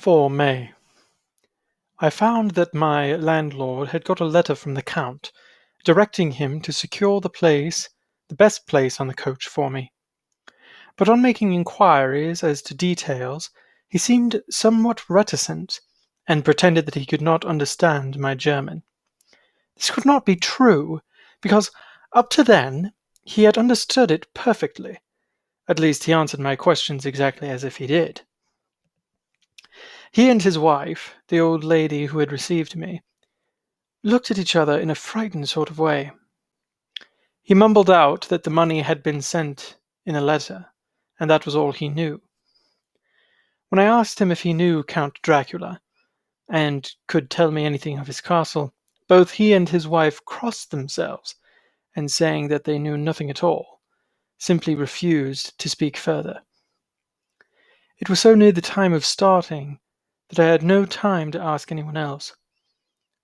For May. I found that my landlord had got a letter from the Count, directing him to secure the best place on the coach for me. But on making inquiries as to details, he seemed somewhat reticent, and pretended that he could not understand my German. This could not be true, because up to then he had understood it perfectly. At least he answered my questions exactly as if he did. He and his wife, the old lady who had received me, looked at each other in a frightened sort of way. He mumbled out that the money had been sent in a letter, and that was all he knew. When I asked him if he knew Count Dracula, and could tell me anything of his castle, both he and his wife crossed themselves, and saying that they knew nothing at all, simply refused to speak further. It was so near the time of starting that I had no time to ask anyone else,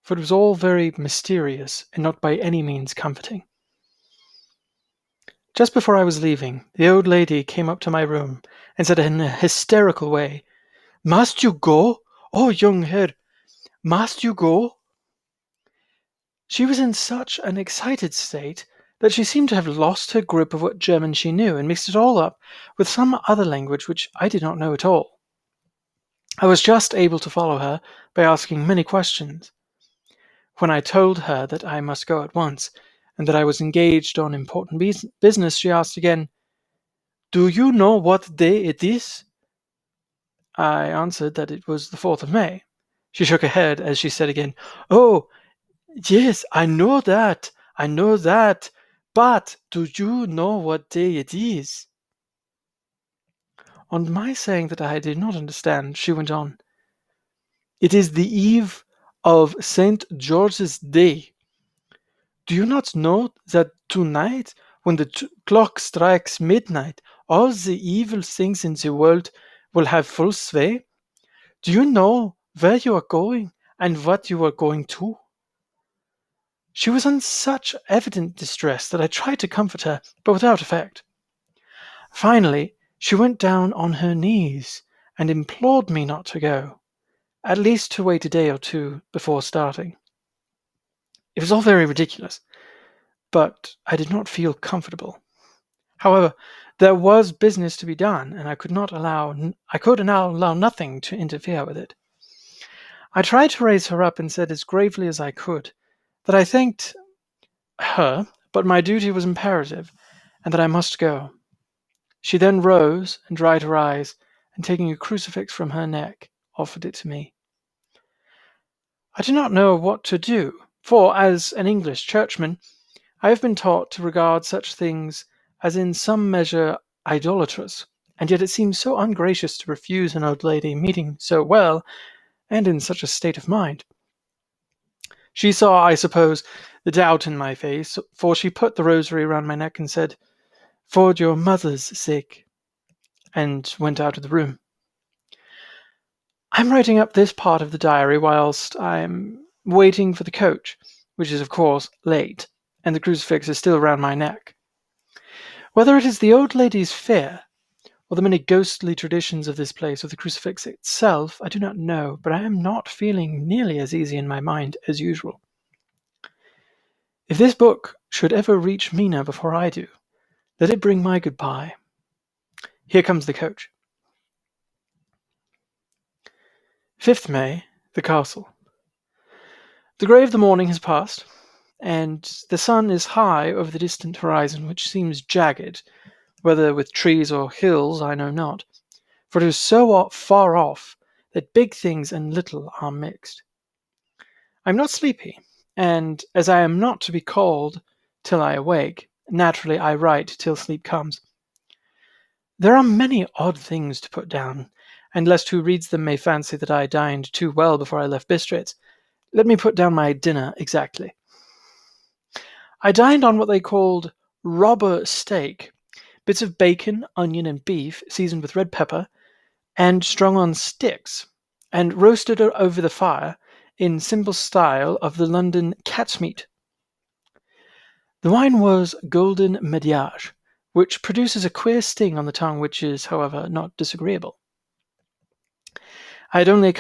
for it was all very mysterious and not by any means comforting. Just before I was leaving, the old lady came up to my room and said in a hysterical way, "Must you go? Oh, young Herr, must you go?" She was in such an excited state that she seemed to have lost her grip of what German she knew and mixed it all up with some other language which I did not know at all. I was just able to follow her by asking many questions. When I told her that I must go at once, and that I was engaged on important business, she asked again, "Do you know what day it is?" I answered that it was the 4th of May. She shook her head as she said again, "Oh, yes, I know that, but do you know what day it is?" On my saying that I did not understand, she went on, "It is the eve of St. George's Day. Do you not know that tonight, when the clock strikes midnight, all the evil things in the world will have full sway? Do you know where you are going and what you are going to?" She was in such evident distress that I tried to comfort her, but without effect. Finally, she went down on her knees and implored me not to go, at least to wait a day or two before starting. It was all very ridiculous, but I did not feel comfortable. However, there was business to be done, and I could now allow nothing to interfere with it. I tried to raise her up and said as gravely as I could that I thanked her, but my duty was imperative, and that I must go. She then rose and dried her eyes, and taking a crucifix from her neck, offered it to me. I do not know what to do, for as an English churchman, I have been taught to regard such things as in some measure idolatrous, and yet it seems so ungracious to refuse an old lady meeting so well, and in such a state of mind. She saw, I suppose, the doubt in my face, for she put the rosary round my neck and said, "For your mother's sake," and went out of the room. I'm writing up this part of the diary whilst I'm waiting for the coach, which is, of course, late, and the crucifix is still round my neck. Whether it is the old lady's fear, or the many ghostly traditions of this place, or the crucifix itself, I do not know, but I am not feeling nearly as easy in my mind as usual. If this book should ever reach Mina before I do, let it bring my goodbye. Here comes the coach. 5th May, the castle. The grey of the morning has passed, and the sun is high over the distant horizon, which seems jagged, whether with trees or hills I know not, for it is so far off that big things and little are mixed. I am not sleepy, and as I am not to be called till I awake, naturally I write till sleep comes. There are many odd things to put down, and lest who reads them may fancy that I dined too well before I left Bistritz, let me put down my dinner exactly. I dined on what they called robber steak, bits of bacon, onion, and beef seasoned with red pepper, and strung on sticks, and roasted over the fire in simple style of the London cat's meat. The wine was golden mediage, which produces a queer sting on the tongue which is, however, not disagreeable. I'd only